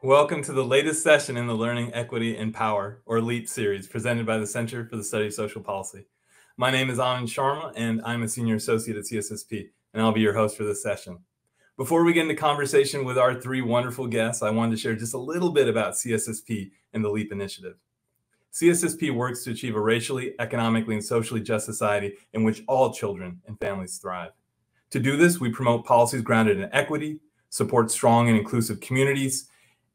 Welcome to the latest session in the Learning, Equity, and Power, or LEAP series, presented by the Center for the Study of Social Policy. My name is Anand Sharma, and I'm a Senior Associate at CSSP, and I'll be your host for this session. Before we get into conversation with our three wonderful guests, I wanted to share just a little bit about CSSP and the LEAP initiative. CSSP works to achieve a racially, economically, and socially just society in which all children and families thrive. To do this, we promote policies grounded in equity, support strong and inclusive communities,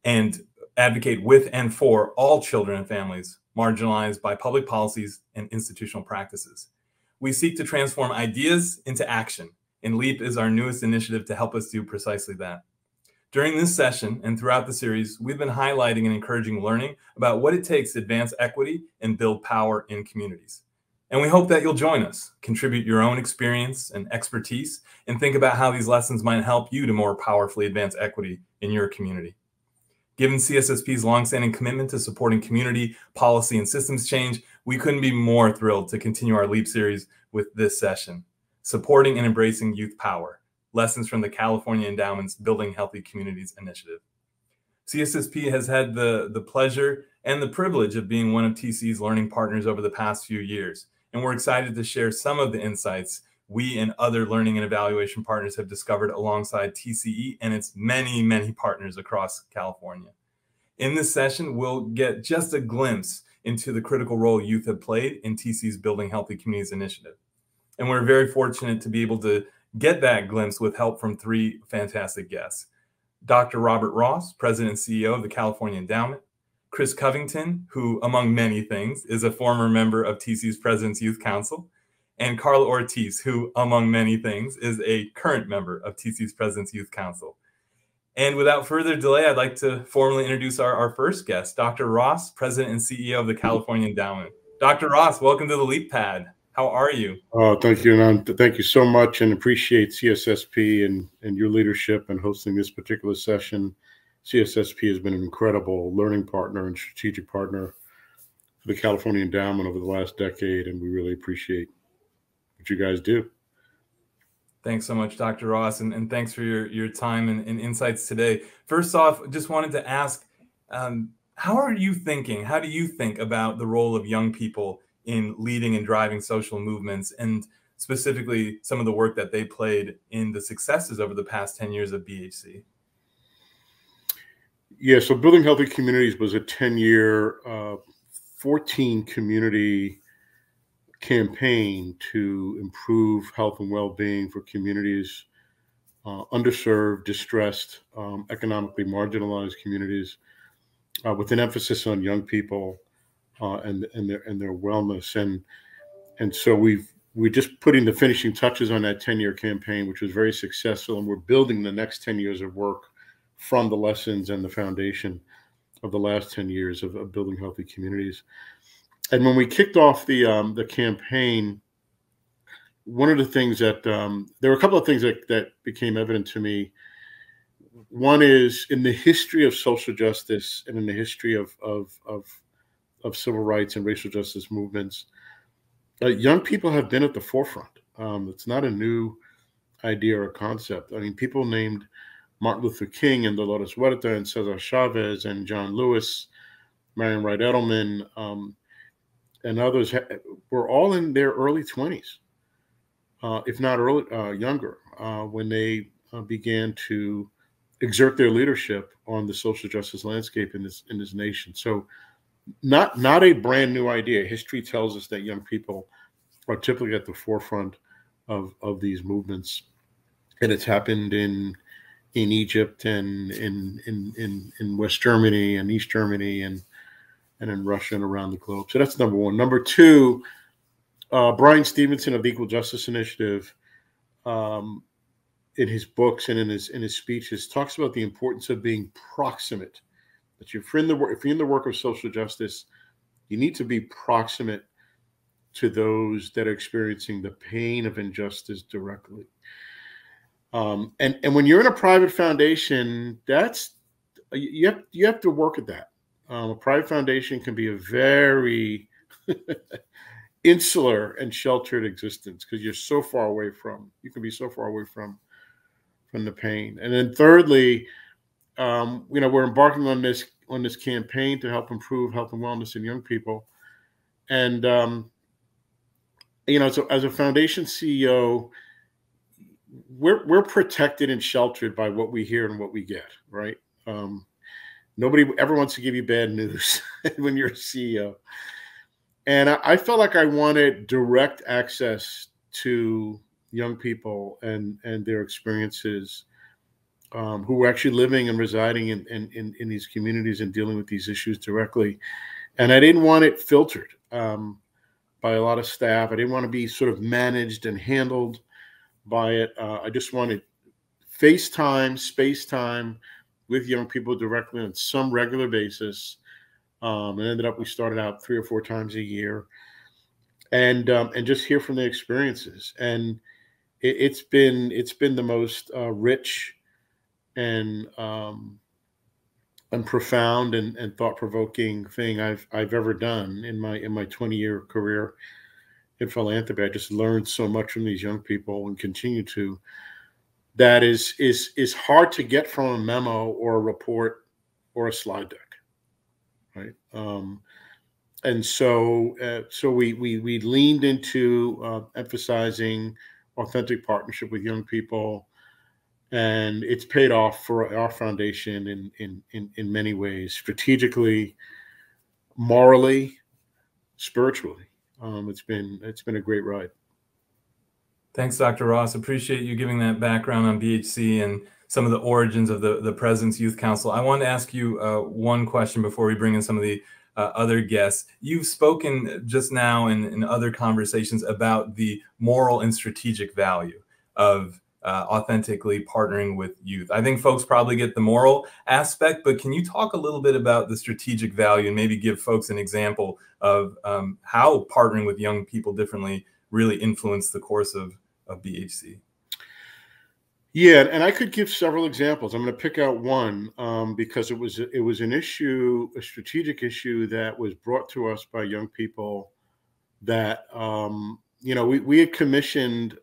and advocate with and for all children and families marginalized by public policies and institutional practices. We seek to transform ideas into action, and LEAP is our newest initiative to help us do precisely that. During this session and throughout the series, we've been highlighting and encouraging learning about what it takes to advance equity and build power in communities. And we hope that you'll join us, contribute your own experience and expertise, and think about how these lessons might help you to more powerfully advance equity in your community. Given CSSP's longstanding commitment to supporting community, policy, and systems change, we couldn't be more thrilled to continue our LEAP series with this session, Supporting and Embracing Youth Power, Lessons from the California Endowment's Building Healthy Communities initiative. CSSP has had the pleasure and the privilege of being one of TCE's learning partners over the past few years, and we're excited to share some of the insights we and other learning and evaluation partners have discovered alongside TCE and its many, many partners across California. In this session, we'll get just a glimpse into the critical role youth have played in TCE's Building Healthy Communities initiative. And we're very fortunate to be able to get that glimpse with help from three fantastic guests. Dr. Robert Ross, President and CEO of the California Endowment, Chris Covington, who, among many things, is a former member of TCE's President's Youth Council, and Karla Ortiz, who, among many things, is a current member of TCE's President's Youth Council. And without further delay, I'd like to formally introduce our first guest, Dr. Ross, President and CEO of the California Endowment. Dr. Ross, welcome to the LEAP Pad. How are you? Thank you, Anand. Thank you so much, and appreciate CSSP and your leadership in hosting this particular session. CSSP has been an incredible learning partner and strategic partner for the California Endowment over the last decade, and we really appreciate what you guys do. Thanks so much, Dr. Ross, and thanks for your time and insights today. First off, just wanted to ask, how are you thinking? How do you think about the role of young people in leading and driving social movements, and specifically some of the work that they played in the successes over the past 10 years of BHC? Yeah, so Building Healthy Communities was a 10-year, 14-community campaign to improve health and well-being for communities, underserved, distressed, economically marginalized communities, with an emphasis on young people and their wellness. And so we're just putting the finishing touches on that 10-year campaign, which was very successful, and we're building the next 10 years of work from the lessons and the foundation of the last 10 years of building healthy communities. And when we kicked off the campaign, one of the things that there were a couple of things that became evident to me. One is, in the history of social justice and in the history of civil rights and racial justice movements, young people have been at the forefront. It's not a new idea or concept. I mean, people named Martin Luther King and Dolores Huerta and Cesar Chavez and John Lewis, Marion Wright Edelman, and others were all in their early 20s, if not younger, when they began to exert their leadership on the social justice landscape in this nation. So not a brand new idea. History tells us that young people are typically at the forefront of these movements. And it's happened in Egypt and in West Germany and East Germany and in Russia and around the globe. So that's number one. Number two, Brian Stevenson of the Equal Justice Initiative, in his books and in his speeches, talks about the importance of being proximate. That if you're in the work of social justice, you need to be proximate to those that are experiencing the pain of injustice directly. And when you're in a private foundation, you have to work at that. A private foundation can be a very insular and sheltered existence because you can be so far away from the pain. And then thirdly, we're embarking on this campaign to help improve health and wellness in young people. And so as a foundation CEO, we're protected and sheltered by what we hear and what we get, right? Nobody ever wants to give you bad news when you're a CEO. And I felt like I wanted direct access to young people and their experiences, who were actually living and residing in these communities and dealing with these issues directly. And I didn't want it filtered by a lot of staff. I didn't want to be sort of managed and handled by it. I just wanted face time, space time with young people directly on some regular basis. And ended up, we started out 3 or 4 times a year, and just hear from their experiences. And it's been the most rich and profound and thought-provoking thing I've ever done in my 20-year career in philanthropy. I just learned so much from these young people and continue to. That is hard to get from a memo or a report or a slide deck, right? And so we leaned into emphasizing authentic partnership with young people, and it's paid off for our foundation in many ways, strategically, morally, spiritually. It's been a great ride. Thanks, Dr. Ross. Appreciate you giving that background on BHC and some of the origins of the President's Youth Council. I wanted to ask you one question before we bring in some of the other guests. You've spoken just now in other conversations about the moral and strategic value of authentically partnering with youth. I think folks probably get the moral aspect, but can you talk a little bit about the strategic value and maybe give folks an example of how partnering with young people differently really influenced the course of BHC? Yeah, and I could give several examples. I'm going to pick out one because it was an issue, a strategic issue that was brought to us by young people that we had commissioned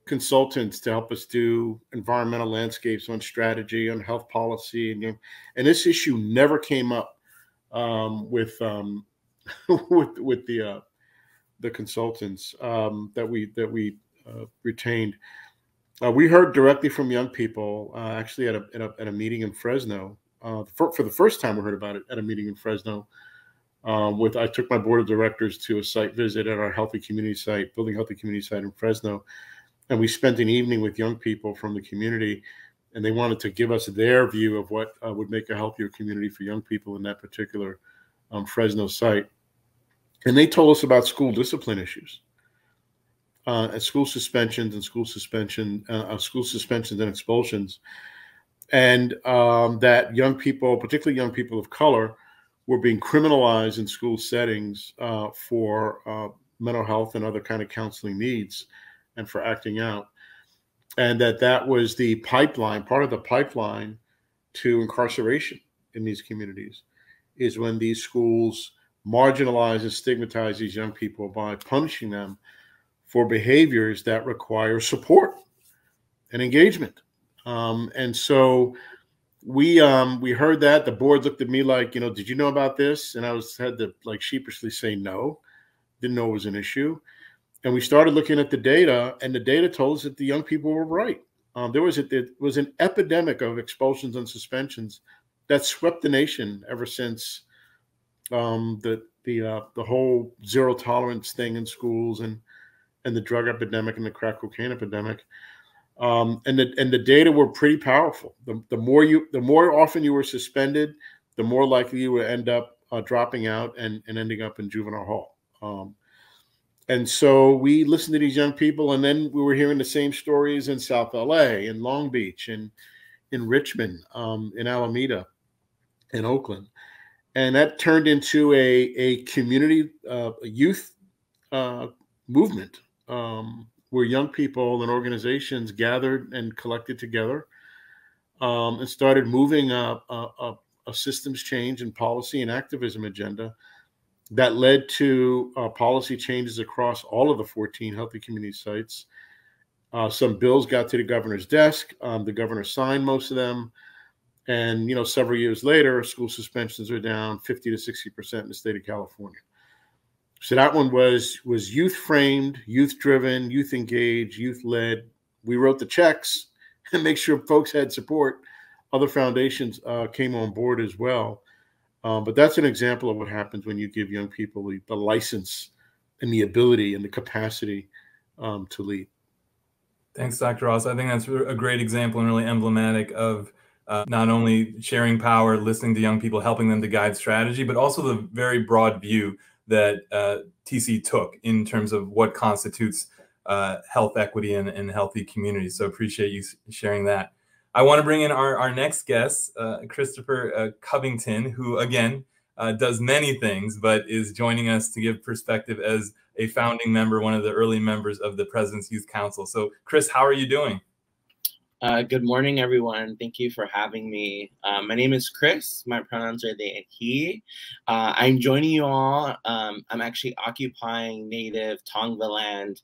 consultants to help us do environmental landscapes on strategy, on health policy, and this issue never came up with the consultants that we retained. We heard directly from young people, actually at a meeting in Fresno. For the first time, we heard about it at a meeting in Fresno. I took my board of directors to a site visit at our healthy community site, building healthy community site in Fresno, and we spent an evening with young people from the community, and they wanted to give us their view of what would make a healthier community for young people in that particular Fresno site. And they told us about school discipline issues. School suspensions and expulsions, and that young people, particularly young people of color, were being criminalized in school settings for mental health and other kind of counseling needs, and for acting out, and that was the pipeline, part of the pipeline to incarceration in these communities, is when these schools marginalize and stigmatize these young people by punishing them for behaviors that require support and engagement. And so we heard that. The board looked at me like, did you know about this? And I had to sheepishly say no, didn't know it was an issue. And we started looking at the data, and the data told us that the young people were right. There was an epidemic of expulsions and suspensions that swept the nation ever since the whole zero tolerance thing in schools and the drug epidemic and the crack cocaine epidemic, and the data were pretty powerful. The more often you were suspended, the more likely you would end up dropping out and ending up in juvenile hall. And so we listened to these young people, and then we were hearing the same stories in South LA, in Long Beach, and in Richmond, in Alameda, in Oakland, and that turned into a community youth movement. Where young people and organizations gathered and collected together and started moving a systems change and policy and activism agenda that led to policy changes across all of the 14 healthy community sites. Some bills got to the governor's desk. The governor signed most of them. And, several years later, school suspensions are down 50 to 60% in the state of California. So that one was youth framed, youth driven, youth engaged, youth led. We wrote the checks and make sure folks had support. Other foundations came on board as well. But that's an example of what happens when you give young people the license and the ability and the capacity to lead. Thanks, Dr. Ross. I think that's a great example and really emblematic of not only sharing power, listening to young people, helping them to guide strategy, but also the very broad view that TC took in terms of what constitutes health equity and healthy communities. So appreciate you sharing that. I want to bring in our next guest, Christopher Covington, who again does many things, but is joining us to give perspective as a founding member, one of the early members of the President's Youth Council. So Chris, how are you doing? Good morning, everyone. Thank you for having me. My name is Chris. My pronouns are they and he. I'm joining you all. I'm actually occupying native Tongva land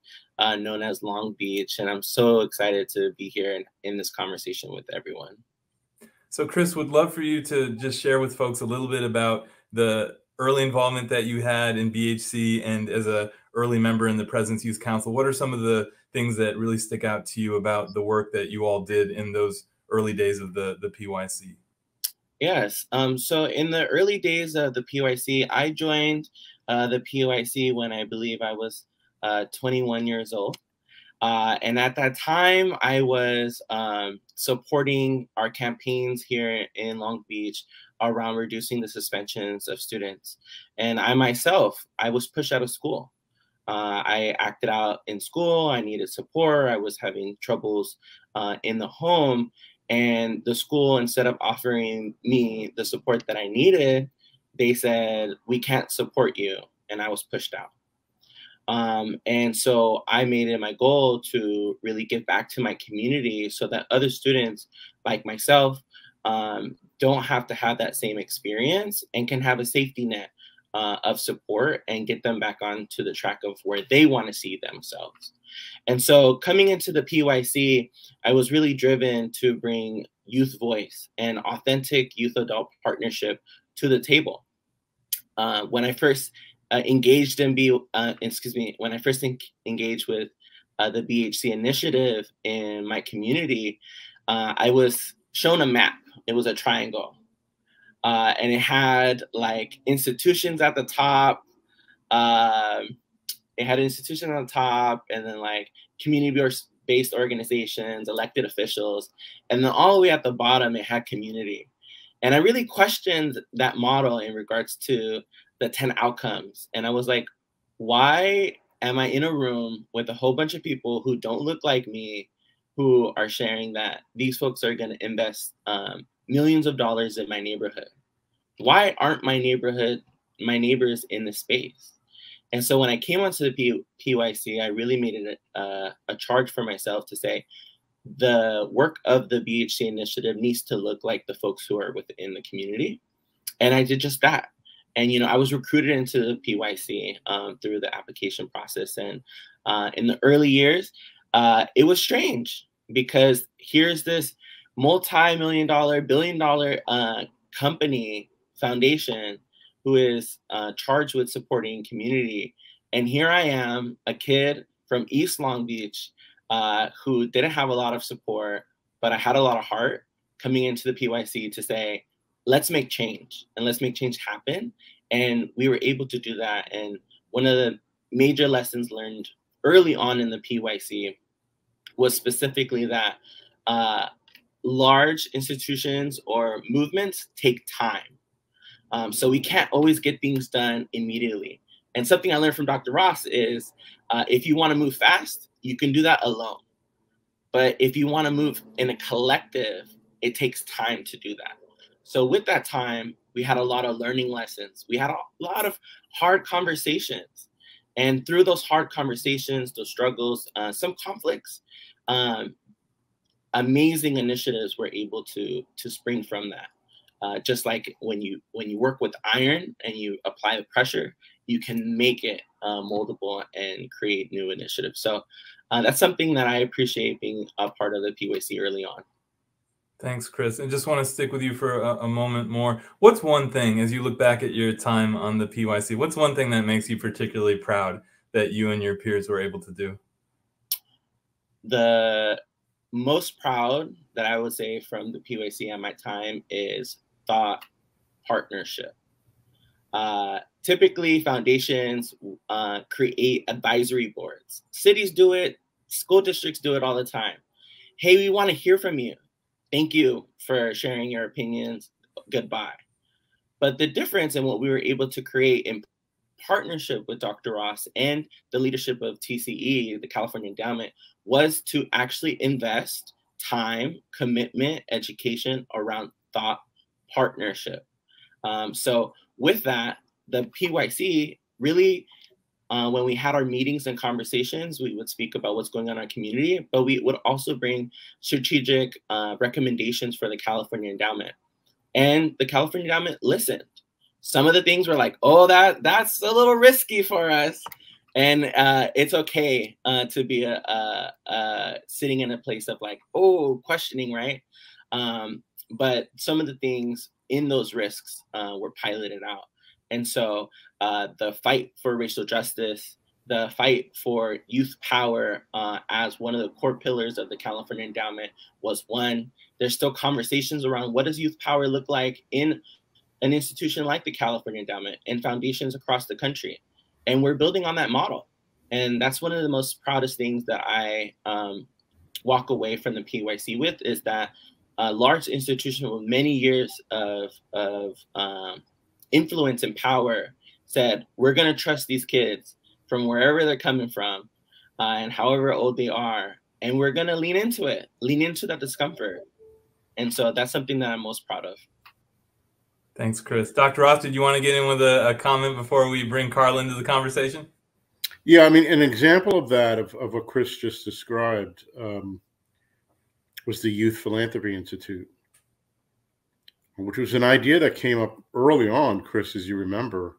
known as Long Beach, and I'm so excited to be here in this conversation with everyone. So Chris, would love for you to just share with folks a little bit about the early involvement that you had in BHC and as a early member in the President's Youth Council. What are some of the things that really stick out to you about the work that you all did in those early days of the PYC? Yes. So in the early days of the PYC, I joined the PYC when I believe I was 21 years old. And at that time, I was supporting our campaigns here in Long Beach around reducing the suspensions of students. And I myself, I was pushed out of school. I acted out in school. I needed support. I was having troubles in the home. And the school, instead of offering me the support that I needed, they said, "We can't support you." And I was pushed out. And so I made it my goal to really give back to my community so that other students like myself don't have to have that same experience and can have a safety net of support and get them back onto the track of where they want to see themselves. And so coming into the PYC, I was really driven to bring youth voice and authentic youth-adult partnership to the table. When I first engaged with the BHC initiative in my community, I was shown a map. It was a triangle, and it had like institutions at the top. It had institutions on the top, and then like community-based organizations, elected officials, and then all the way at the bottom, it had community. And I really questioned that model in regards to the 10 outcomes. And I was like, why am I in a room with a whole bunch of people who don't look like me, who are sharing that these folks are going to invest millions of dollars in my neighborhood? Why aren't my neighbors in this space? And so when I came onto the PYC, I really made it a charge for myself to say, the work of the BHC initiative needs to look like the folks who are within the community. And I did just that. And, I was recruited into the PYC through the application process. And in the early years, it was strange because here's this multi-million-dollar, billion-dollar company foundation who is charged with supporting community. And here I am, a kid from East Long Beach who didn't have a lot of support, but I had a lot of heart coming into the PYC to say, let's make change and let's make change happen. And we were able to do that. And one of the major lessons learned early on in the PYC was specifically that large institutions or movements take time. So we can't always get things done immediately. And something I learned from Dr. Ross is if you want to move fast, you can do that alone. But if you want to move in a collective, it takes time to do that. So with that time, we had a lot of learning lessons. We had a lot of hard conversations. And through those hard conversations, those struggles, some conflicts, amazing initiatives were able to spring from that. Just like when you work with iron and you apply the pressure, you can make it moldable and create new initiatives. So that's something that I appreciate being a part of the PYC early on. Thanks, Chris. And just want to stick with you for a moment more. What's one thing, as you look back at your time on the PYC, what's one thing that makes you particularly proud that you and your peers were able to do? The most proud that I would say from the PYC at my time is thought partnership. Typically, foundations create advisory boards. Cities do it, school districts do it all the time. Hey, we want to hear from you. Thank you for sharing your opinions. Goodbye. But the difference in what we were able to create in partnership with Dr. Ross and the leadership of TCE, the California Endowment, was to actually invest time, commitment, education around thought partnership. So with that, the PYC really, when we had our meetings and conversations, we would speak about what's going on in our community, but we would also bring strategic recommendations for the California Endowment. And the California Endowment listened. Some of the things were like, oh, that's a little risky for us. And it's okay to be sitting in a place of like, oh, questioning, right? But some of the things in those risks were piloted out. And so the fight for racial justice, the fight for youth power as one of the core pillars of the California Endowment was one. There's still conversations around what does youth power look like in an institution like the California Endowment and foundations across the country. And we're building on that model. And that's one of the most proudest things that I walk away from the PYC with, is that a large institution with many years of influence and power said, we're going to trust these kids from wherever they're coming from and however old they are. And we're going to lean into it, lean into that discomfort. And so that's something that I'm most proud of. Thanks, Chris. Dr. Ross, did you want to get in with a comment before we bring Karla into the conversation? Yeah, I mean, an example of that, of what Chris just described, was the Youth Philanthropy Institute, which was an idea that came up early on, Chris, as you remember,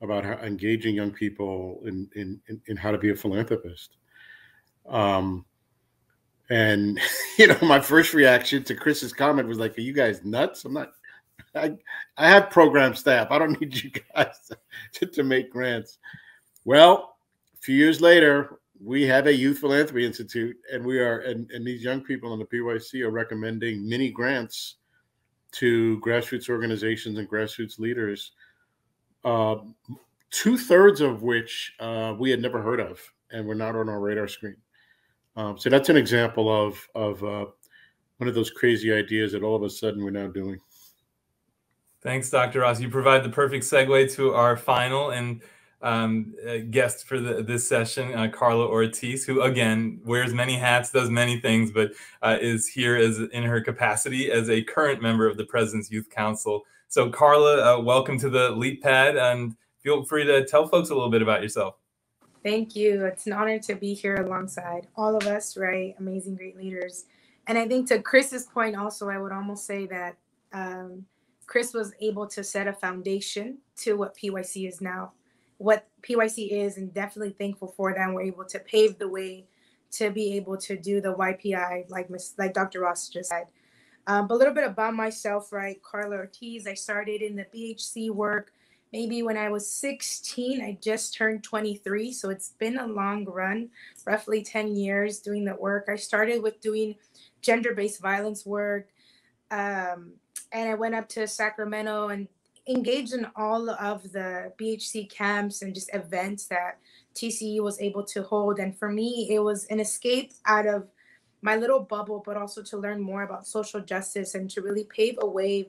about how engaging young people in how to be a philanthropist. And, you know, my first reaction to Chris's comment was like, are you guys nuts? I have program staff. I don't need you guys to make grants. Well, a few years later, we have a Youth Philanthropy Institute, and and these young people in the PYC are recommending mini grants to grassroots organizations and grassroots leaders, 2/3 of which we had never heard of and were not on our radar screen. So that's an example of one of those crazy ideas that all of a sudden we're now doing. Thanks, Dr. Ross. You provide the perfect segue to our final and guest for this session, Karla Ortiz, who again wears many hats, does many things, but is here in her capacity as a current member of the President's Youth Council. So Karla, welcome to the Leap Pad, and feel free to tell folks a little bit about yourself. Thank you. It's an honor to be here alongside all of us, right? Amazing, great leaders. And I think to Chris's point also, I would almost say that Chris was able to set a foundation to what PYC is now, what PYC is, and definitely thankful for that. And we're able to pave the way to be able to do the YPI, like Dr. Ross just said. But a little bit about myself, right? Karla Ortiz. I started in the BHC work maybe when I was 16. I just turned 23, so it's been a long run, roughly 10 years doing the work. I started with doing gender-based violence work, and I went up to Sacramento and engaged in all of the BHC camps and just events that TCE was able to hold. And for me, it was an escape out of my little bubble, but also to learn more about social justice and to really pave a way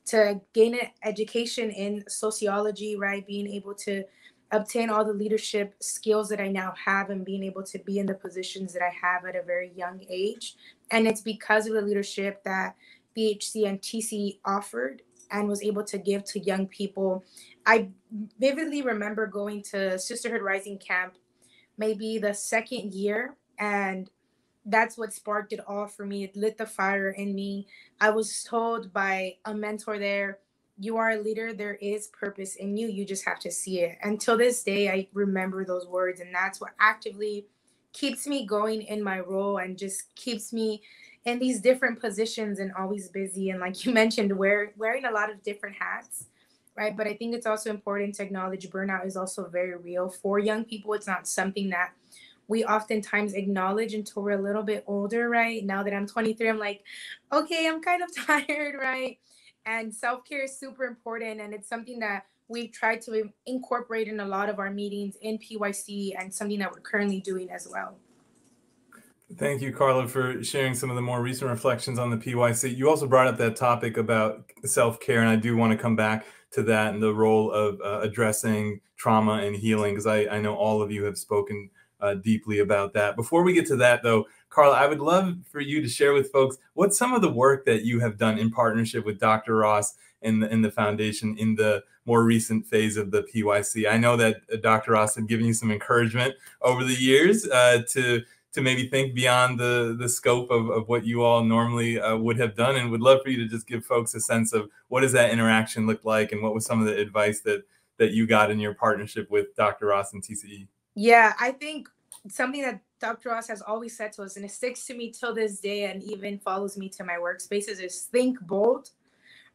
to gain an education in sociology, right? Being able to obtain all the leadership skills that I now have and being able to be in the positions that I have at a very young age. And it's because of the leadership that BHC and TCE offered and was able to give to young people. I vividly remember going to Sisterhood Rising Camp, maybe the second year, and that's what sparked it all for me. It lit the fire in me. I was told by a mentor there, you are a leader. There is purpose in you. You just have to see it. Until this day, I remember those words. And that's what actively keeps me going in my role and just keeps me in these different positions and always busy. And like you mentioned, wearing a lot of different hats, right? But I think it's also important to acknowledge burnout is also very real for young people. It's not something that we oftentimes acknowledge until we're a little bit older, right? Now that I'm 23, I'm like, okay, I'm kind of tired, right? And self-care is super important. And it's something that we've tried to incorporate in a lot of our meetings in PYC and something that we're currently doing as well. Thank you, Karla, for sharing some of the more recent reflections on the PYC. You also brought up that topic about self-care, and I do want to come back to that and the role of addressing trauma and healing, because I know all of you have spoken deeply about that. Before we get to that, though, Karla, I would love for you to share with folks what's some of the work that you have done in partnership with Dr. Ross and the foundation in the more recent phase of the PYC. I know that Dr. Ross had given you some encouragement over the years to maybe think beyond the scope of what you all normally would have done, and would love for you to just give folks a sense of what does that interaction look like, and what was some of the advice that you got in your partnership with Dr. Ross and TCE. Yeah, I think something that Dr. Ross has always said to us, and it sticks to me till this day and even follows me to my workspaces, is think bold,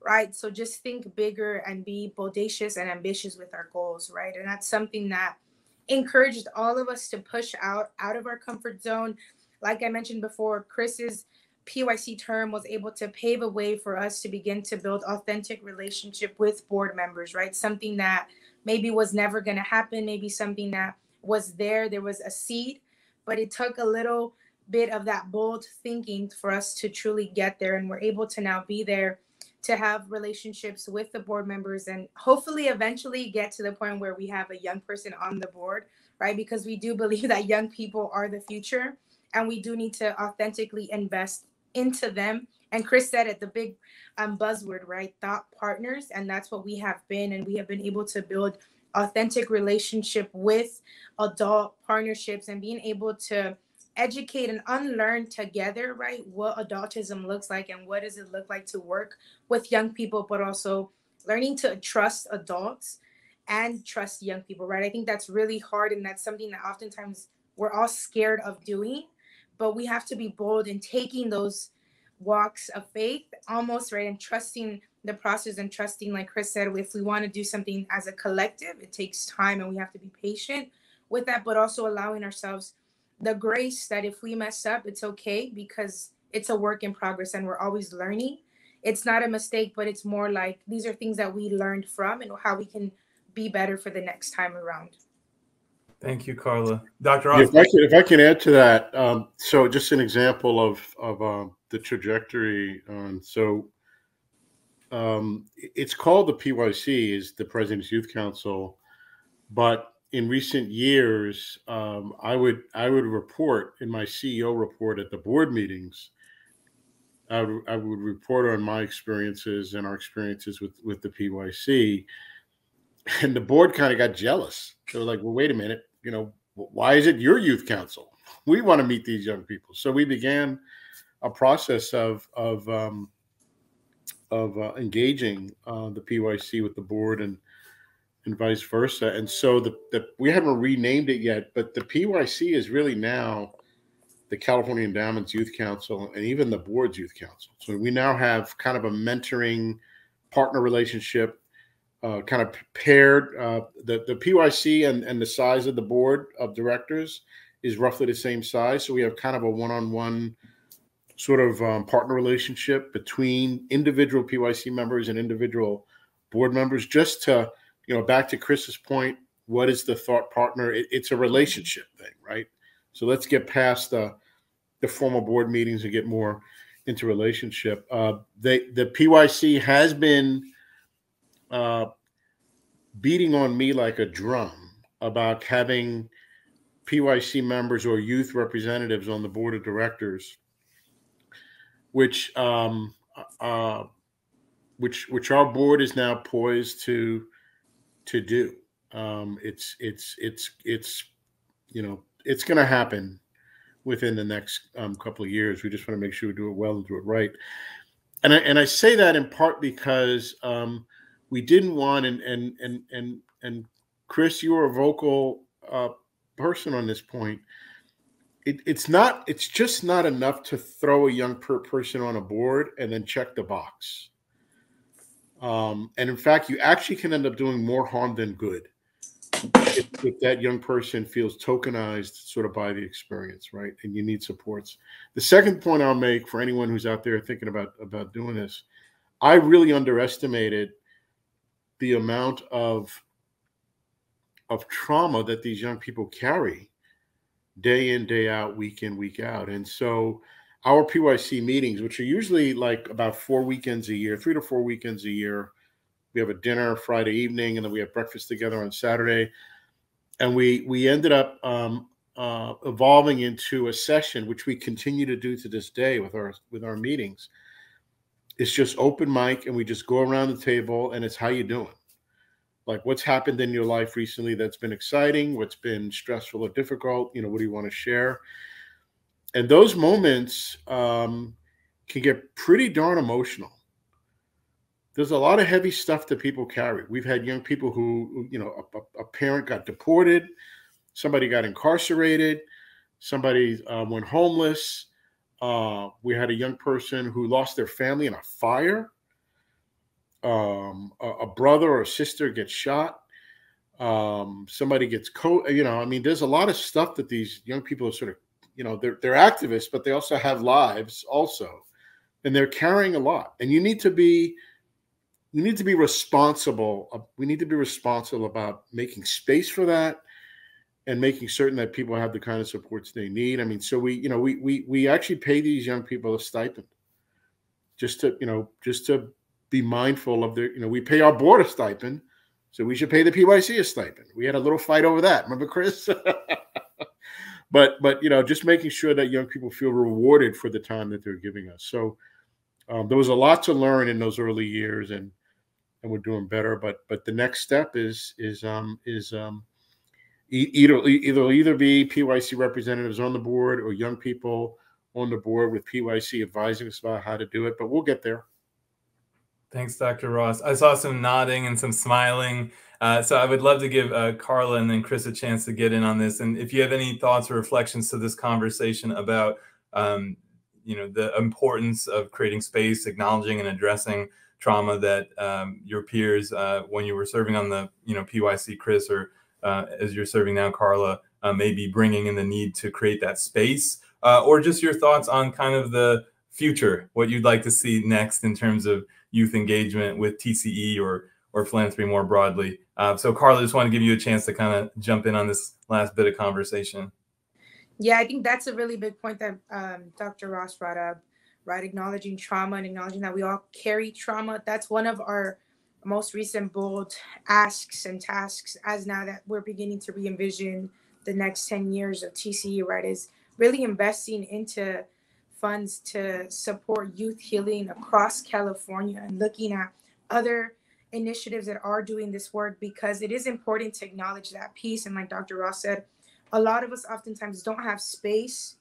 right? So just think bigger and be bodacious and ambitious with our goals, right? And that's something that encouraged all of us to push out of our comfort zone. Like I mentioned before, Chris's PYC term was able to pave a way for us to begin to build authentic relationship with board members, right? Something that maybe was never going to happen, maybe something that was there was a seed, but it took a little bit of that bold thinking for us to truly get there. And we're able to now be there to have relationships with the board members and hopefully eventually get to the point where we have a young person on the board, right? Because we do believe that young people are the future and we do need to authentically invest into them. And Chris said it, the big buzzword, right? Thought partners. And that's what we have been. And we have been able to build authentic relationship with adult partnerships and being able to educate and unlearn together, right? What adultism looks like and what does it look like to work with young people, but also learning to trust adults and trust young people, right? I think that's really hard. And that's something that oftentimes we're all scared of doing, but we have to be bold in taking those walks of faith almost, right? And trusting the process and trusting, like Chris said, if we want to do something as a collective, it takes time and we have to be patient with that, but also allowing ourselves the grace that if we mess up, it's okay because it's a work in progress and we're always learning. It's not a mistake, but it's more like these are things that we learned from and how we can be better for the next time around. Thank you, Karla. Dr. Ross. If I can add to that, so just an example of the trajectory. It's called the PYC, is the President's Youth Council, but in recent years, I would report in my CEO report at the board meetings. I would report on my experiences and our experiences with the PYC, and the board kind of got jealous. They were like, "Well, wait a minute, why is it your youth council? We want to meet these young people." So we began a process of engaging the PYC with the board and vice versa. And so we haven't renamed it yet, but the PYC is really now the California Endowment's Youth Council and even the board's Youth Council. So we now have kind of a mentoring partner relationship, kind of paired. The PYC and the size of the board of directors is roughly the same size. So we have kind of a one-on-one sort of partner relationship between individual PYC members and individual board members, just to, back to Chris's point, what is the thought partner? It's a relationship thing, right? So let's get past the formal board meetings and get more into relationship. The PYC has been beating on me like a drum about having PYC members or youth representatives on the board of directors, which our board is now poised to do. It's going to happen within the next couple of years. We just want to make sure we do it well and do it right. And I say that in part because we didn't want, and Chris, you were a vocal person on this point. it's just not enough to throw a young person on a board and then check the box. And in fact, you actually can end up doing more harm than good if that young person feels tokenized sort of by the experience, right? And you need supports. The second point I'll make for anyone who's out there thinking about doing this, I really underestimated the amount of trauma that these young people carry day in, day out, week in, week out. And so our PYC meetings, which are usually like about 4 weekends a year, 3 to 4 weekends a year, we have a dinner Friday evening, and then we have breakfast together on Saturday. And we ended up evolving into a session, which we continue to do to this day with our meetings. It's just open mic, and we just go around the table, and it's how you doing? Like, what's happened in your life recently that's been exciting? What's been stressful or difficult? What do you want to share? And those moments can get pretty darn emotional. There's a lot of heavy stuff that people carry. We've had young people who, a parent got deported, somebody got incarcerated, somebody went homeless. We had a young person who lost their family in a fire. A brother or a sister gets shot. Somebody gets there's a lot of stuff that these young people are sort of, they're activists, but they also have lives also, and they're carrying a lot. And you need to be responsible. We need to be responsible about making space for that and making certain that people have the kind of supports they need. I mean, so we actually pay these young people a stipend just to be mindful of their, we pay our board a stipend, so we should pay the PYC a stipend. We had a little fight over that. Remember, Chris? but just making sure that young people feel rewarded for the time that they're giving us. So there was a lot to learn in those early years, and we're doing better. But the next step is either be PYC representatives on the board or young people on the board with PYC advising us about how to do it. But we'll get there. Thanks, Dr. Ross. I saw some nodding and some smiling. So I would love to give Karla and then Chris a chance to get in on this. And if you have any thoughts or reflections to this conversation about, the importance of creating space, acknowledging and addressing trauma that your peers, when you were serving on the, PYC, Chris, or as you're serving now, Karla, may be bringing in the need to create that space, or just your thoughts on kind of the future, what you'd like to see next in terms of youth engagement with TCE or philanthropy more broadly. So Karla, just want to give you a chance to kind of jump in on this last bit of conversation. Yeah, I think that's a really big point that Dr. Ross brought up, right? Acknowledging trauma and acknowledging that we all carry trauma. That's one of our most recent bold asks and tasks, as now that we're beginning to re-envision the next 10 years of TCE, right, is really investing into funds to support youth healing across California and looking at other initiatives that are doing this work, because it is important to acknowledge that piece. And like Dr. Ross said, a lot of us oftentimes don't have space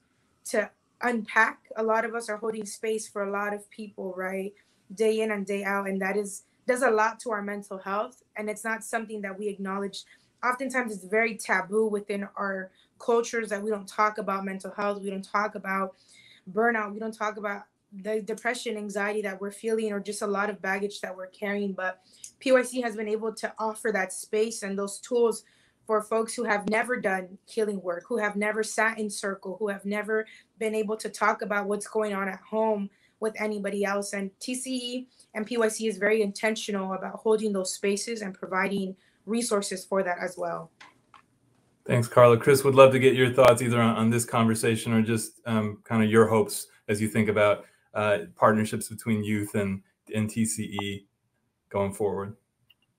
to unpack. A lot of us are holding space for a lot of people, right, day in and day out. And that does a lot to our mental health. And it's not something that we acknowledge. Oftentimes it's very taboo within our cultures that we don't talk about mental health. We don't talk about burnout. We don't talk about the depression, anxiety that we're feeling, or just a lot of baggage that we're carrying. But PYC has been able to offer that space and those tools for folks who have never done healing work, who have never sat in circle, who have never been able to talk about what's going on at home with anybody else. And TCE and PYC is very intentional about holding those spaces and providing resources for that as well. Thanks, Karla. Chris, would love to get your thoughts either on this conversation or just kind of your hopes as you think about partnerships between youth and TCE going forward.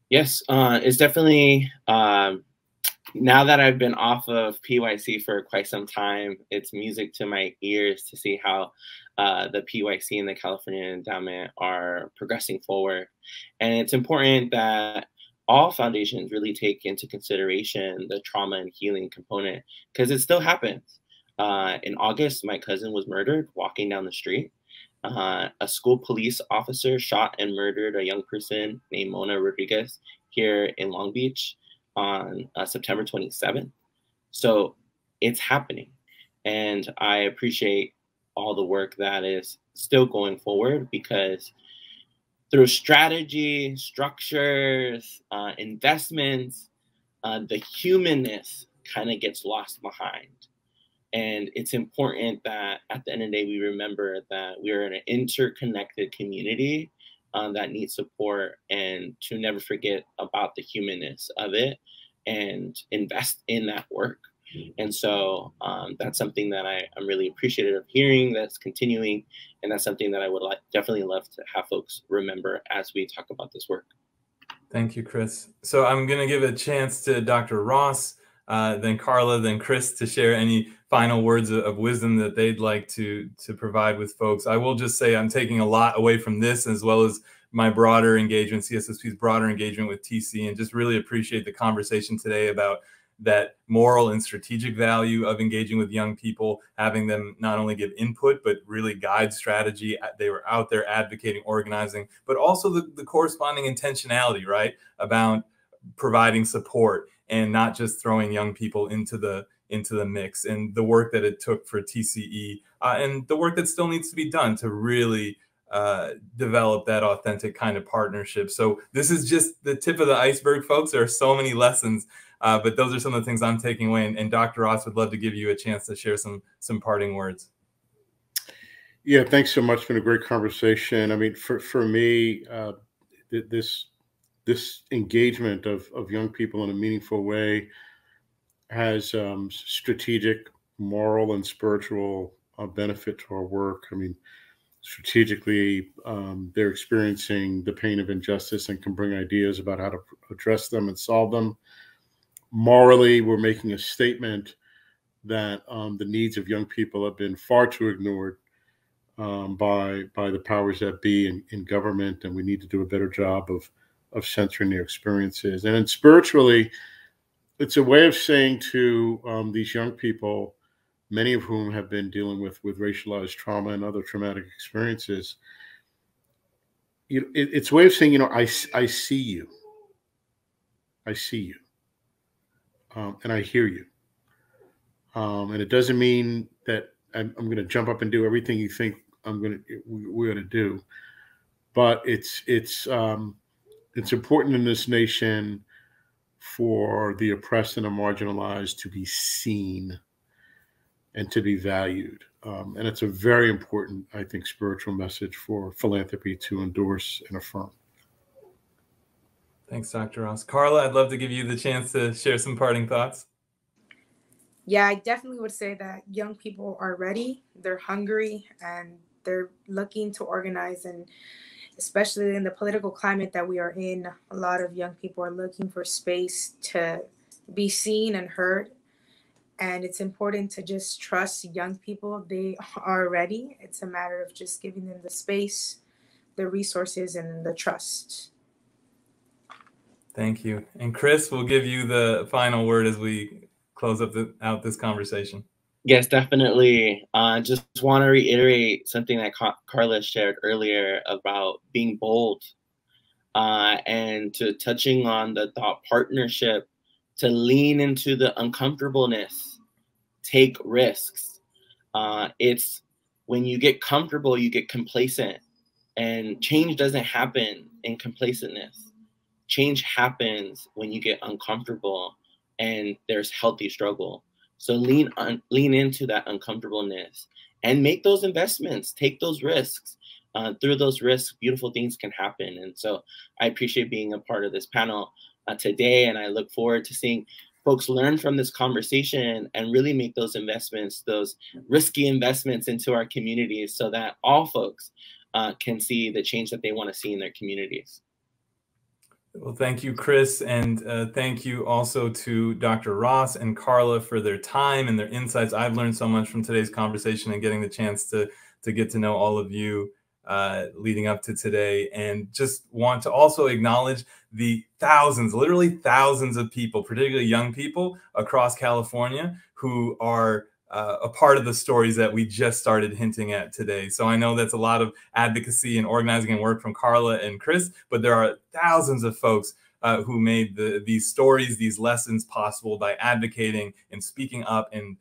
Yes, it's definitely, now that I've been off of PYC for quite some time, it's music to my ears to see how the PYC and the California Endowment are progressing forward. And it's important that all foundations really take into consideration the trauma and healing component, because it still happens. In August, my cousin was murdered walking down the street. A school police officer shot and murdered a young person named Mona Rodriguez here in Long Beach on September 27th. So it's happening. And I appreciate all the work that is still going forward, because through strategy, structures, investments, the humanness kind of gets lost behind. And it's important that at the end of the day, we remember that we're in an interconnected community that needs support, and to never forget about the humanness of it and invest in that work. And so that's something that I'm really appreciative of hearing, that's continuing. And that's something that I would definitely love to have folks remember as we talk about this work. Thank you, Chris. So I'm going to give a chance to Dr. Ross, then Karla, then Chris to share any final words of wisdom that they'd like to provide with folks. I will just say I'm taking a lot away from this, as well as my broader engagement, CSSP's broader engagement with TCE, and just really appreciate the conversation today about that moral and strategic value of engaging with young people, having them not only give input, but really guide strategy. They were out there advocating, organizing, but also the corresponding intentionality, right, about providing support and not just throwing young people into the mix, and the work that it took for TCE and the work that still needs to be done to really develop that authentic kind of partnership. So this is just the tip of the iceberg, folks. There are so many lessons, but those are some of the things I'm taking away. And Dr. Ross would love to give you a chance to share some parting words. Yeah, thanks so much. It's been a great conversation. I mean, for me, this engagement of young people in a meaningful way has strategic, moral, and spiritual benefit to our work. I mean, strategically, they're experiencing the pain of injustice and can bring ideas about how to address them and solve them. Morally, we're making a statement that the needs of young people have been far too ignored by the powers that be in government, and we need to do a better job of censoring their experiences. And then spiritually, it's a way of saying to these young people, many of whom have been dealing with racialized trauma and other traumatic experiences, it's a way of saying, I see you. I see you. And I hear you. And it doesn't mean that I'm going to jump up and do everything you think we're going to do. But it's important in this nation for the oppressed and the marginalized to be seen and to be valued. And it's a very important, I think, spiritual message for philanthropy to endorse and affirm. Thanks, Dr. Ross. Karla, I'd love to give you the chance to share some parting thoughts. Yeah, I definitely would say that young people are ready, they're hungry, and they're looking to organize. And especially in the political climate that we are in, a lot of young people are looking for space to be seen and heard. And it's important to just trust young people. They are ready. It's a matter of just giving them the space, the resources, and the trust. Thank you. And Chris, we'll give you the final word as we close out this conversation. Yes, definitely. Just want to reiterate something that Karla shared earlier about being bold, and to touching on the thought partnership, to lean into the uncomfortableness, take risks. It's when you get comfortable, you get complacent, and change doesn't happen in complacentness. Change happens when you get uncomfortable and there's healthy struggle. So lean into that uncomfortableness and make those investments, take those risks. Through those risks, beautiful things can happen. And so I appreciate being a part of this panel today, and I look forward to seeing folks learn from this conversation and really make those investments, those risky investments into our communities, so that all folks can see the change that they want to see in their communities. Well, thank you, Chris, and thank you also to Dr. Ross and Karla for their time and their insights. I've learned so much from today's conversation and getting the chance to get to know all of you leading up to today, and just want to also acknowledge the thousands, literally thousands of people, particularly young people across California, who are a part of the stories that we just started hinting at today. So I know that's a lot of advocacy and organizing and work from Karla and Chris, but there are thousands of folks who made these stories, these lessons possible by advocating and speaking up and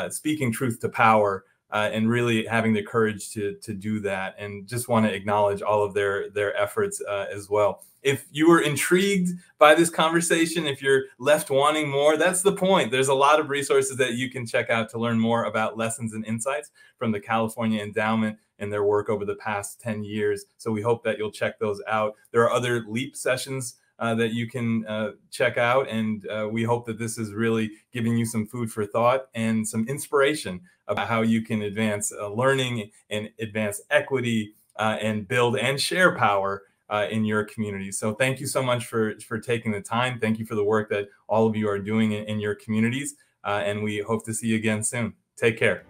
speaking truth to power, and really having the courage to do that. And just want to acknowledge all of their efforts as well. If you were intrigued by this conversation, if you're left wanting more, that's the point. There's a lot of resources that you can check out to learn more about lessons and insights from the California Endowment and their work over the past 10 years. So we hope that you'll check those out. There are other LEAP sessions that you can check out. And we hope that this is really giving you some food for thought and some inspiration about how you can advance learning and advance equity and build and share power in your community. So thank you so much for taking the time. Thank you for the work that all of you are doing in your communities. And we hope to see you again soon. Take care.